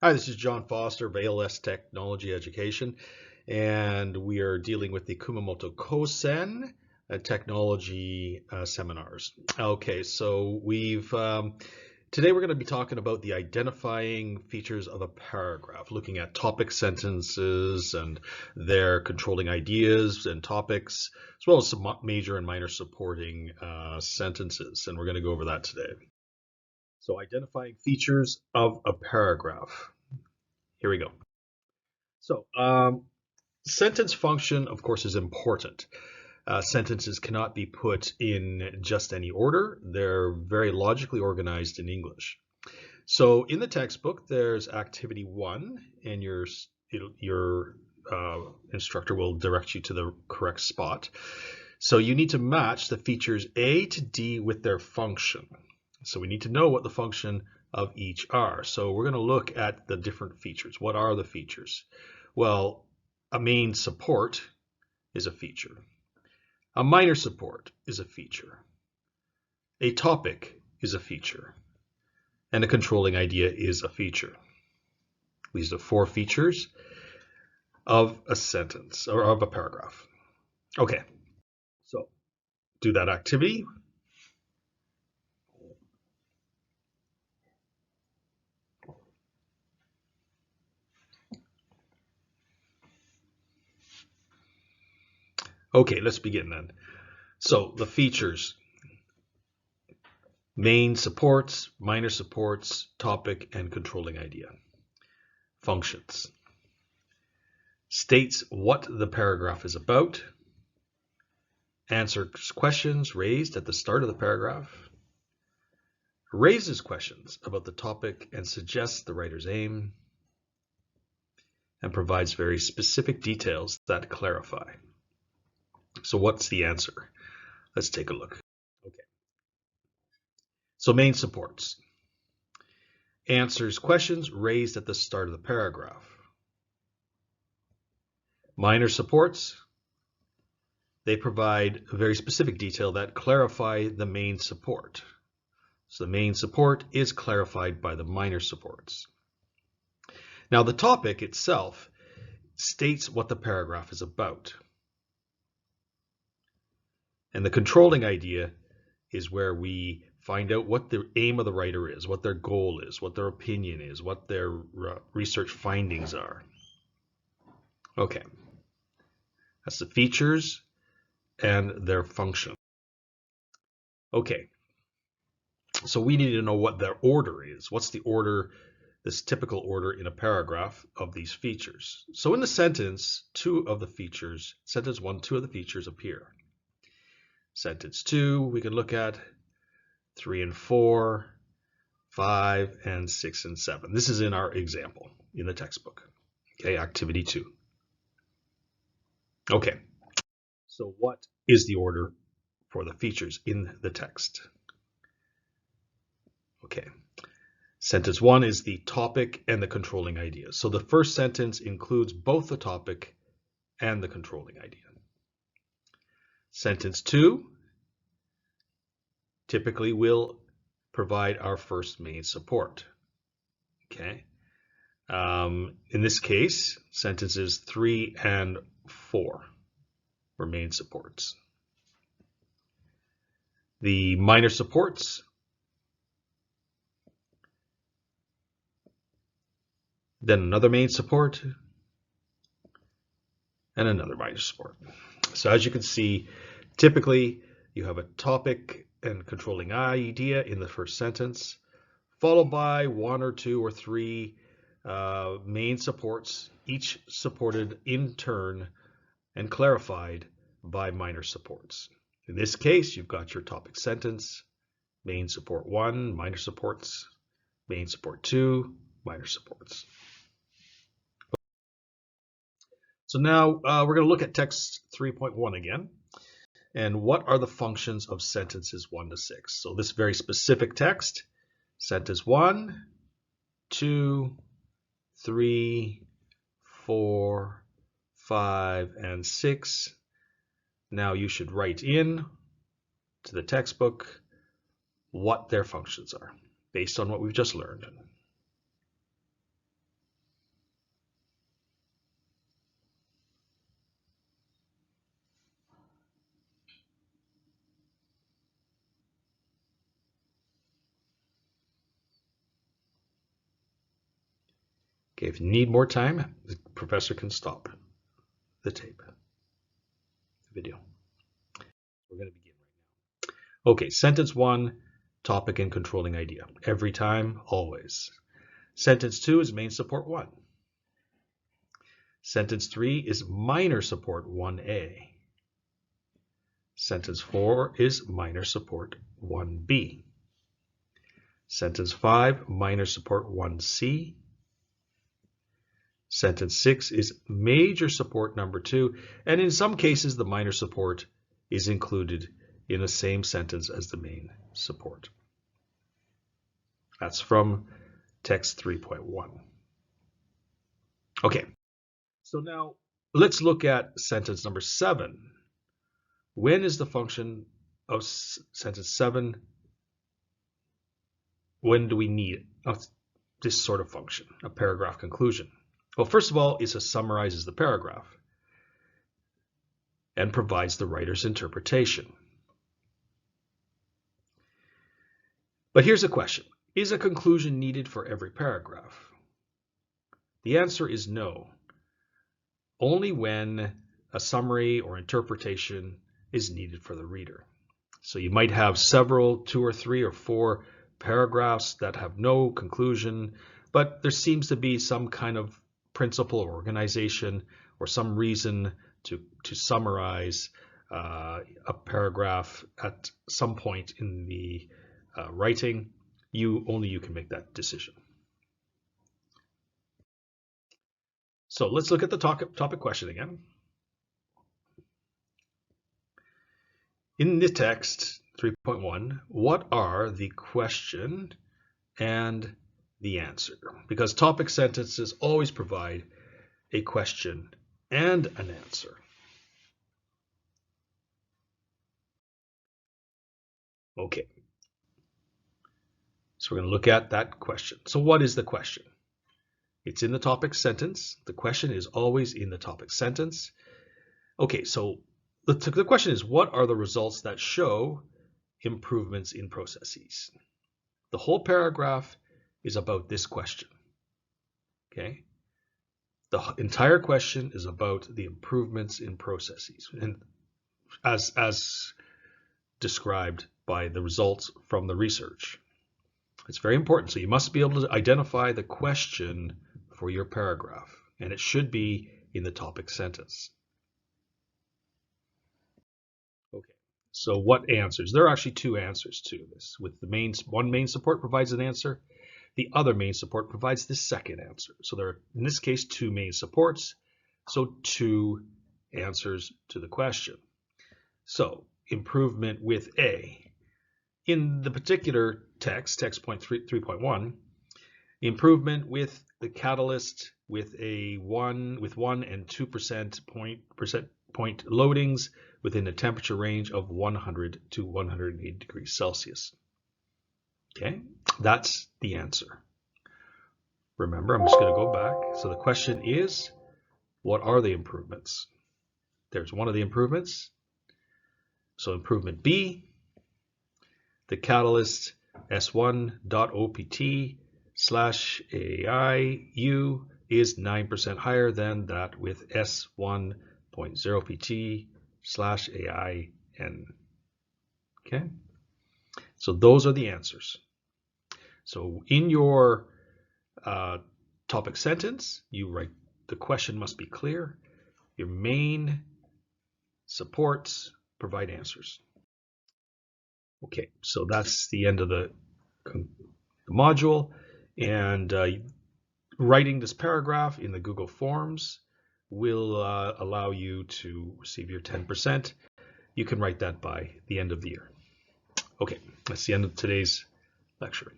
Hi, this is John Foster of ALS Technology Education, and we are dealing with the Kumamoto Kosen technology seminars. Okay, so today we're going to be talking about the identifying features of a paragraph, looking at topic sentences and their controlling ideas and topics, as well as some major and minor supporting sentences, and we're going to go over that today. So identifying features of a paragraph. Here we go. So sentence function, of course, is important. Sentences cannot be put in just any order. They're very logically organized in English. So in the textbook, there's activity 1, and your instructor will direct you to the correct spot. So you need to match the features A to D with their function. So we need to know what the function of each are. So we're going to look at the different features. What are the features? Well, a main support is a feature. A minor support is a feature. A topic is a feature. And a controlling idea is a feature. These are 4 features of a sentence or of a paragraph. Okay, so do that activity. Okay, let's begin then. So the features: main supports, minor supports, topic, and controlling idea. Functions: states what the paragraph is about, answers questions raised at the start of the paragraph, raises questions about the topic and suggests the writer's aim, and provides very specific details that clarify. So what's the answer? Let's take a look. Okay. So main supports: answers questions raised at the start of the paragraph. Minor supports: they provide a very specific detail that clarify the main support. So the main support is clarified by the minor supports. Now the topic itself states what the paragraph is about. And the controlling idea is where we find out what the aim of the writer is, what their goal is, what their opinion is, what their research findings are. Okay, that's the features and their function. Okay, so we need to know what their order is. What's the order, this typical order in a paragraph of these features? So in the sentence, 2 of the features, sentence 1, 2 of the features appear. Sentence 2, we can look at 3 and 4, 5 and 6 and 7. This is in our example in the textbook. Okay, activity 2. Okay, so what is the order for the features in the text? Okay, sentence 1 is the topic and the controlling idea. So the first sentence includes both the topic and the controlling idea. Sentence 2 typically will provide our first main support. Okay. In this case, sentences 3 and 4 were main supports. The minor supports, then another main support, and another minor support. So as you can see, typically you have a topic and controlling idea in the first sentence, followed by 1 or 2 or 3 main supports, each supported in turn and clarified by minor supports. In this case, you've got your topic sentence, main support 1, minor supports, main support 2, minor supports. So now we're going to look at text 3.1 again. And what are the functions of sentences 1 to 6? So this very specific text, sentence 1, 2, 3, 4, 5, and 6. Now you should write in to the textbook what their functions are based on what we've just learned. Okay, if you need more time, the professor can stop the tape, the video. We're going to begin right now. Okay, sentence 1, topic and controlling idea. Every time, always. Sentence 2 is main support 1. Sentence 3 is minor support 1A. Sentence 4 is minor support 1B. Sentence 5, minor support 1C. Sentence 6 is major support number 2, and in some cases the minor support is included in the same sentence as the main support. That's from text 3.1. Okay, so now let's look at sentence number 7. When is the function of sentence 7? When do we need this sort of function, a paragraph conclusion? Well, first of all, it summarizes the paragraph and provides the writer's interpretation. But here's a question. Is a conclusion needed for every paragraph? The answer is no. Only when a summary or interpretation is needed for the reader. So you might have several, 2 or 3 or 4 paragraphs that have no conclusion, but there seems to be some kind of principle or organization or some reason to summarize a paragraph at some point in the writing. Only you can make that decision. So let's look at the topic question again. In the text 3.1, what are the question and the answer? Because topic sentences always provide a question and an answer. Okay. So we're going to look at that question. So what is the question? It's in the topic sentence. The question is always in the topic sentence. Okay, so the question is, what are the results that show improvements in processes? The whole paragraph is about this question. Okay? The entire question is about the improvements in processes, and as described by the results from the research. It's very important. So you must be able to identify the question for your paragraph, and it should be in the topic sentence. Okay, so what answers? There are actually 2 answers to this. With the one main support provides an answer, the other main support provides the second answer. So there are, in this case, 2 main supports, so 2 answers to the question. So improvement with A. In the particular text 3.1, improvement with the catalyst with 1 and 2% point loadings within a temperature range of 100 to 180 degrees Celsius. Okay, that's the answer. Remember, I'm just going to go back. So the question is, what are the improvements? There's one of the improvements. So improvement B, the catalyst S1.OPT/AIU is 9% higher than that with S1.0PT/AIN. Okay, so those are the answers. So in your topic sentence, you write the question must be clear. Your main supports provide answers. Okay, so that's the end of the module, and writing this paragraph in the Google Forms will allow you to receive your 10%. You can write that by the end of the year. Okay, that's the end of today's lecture.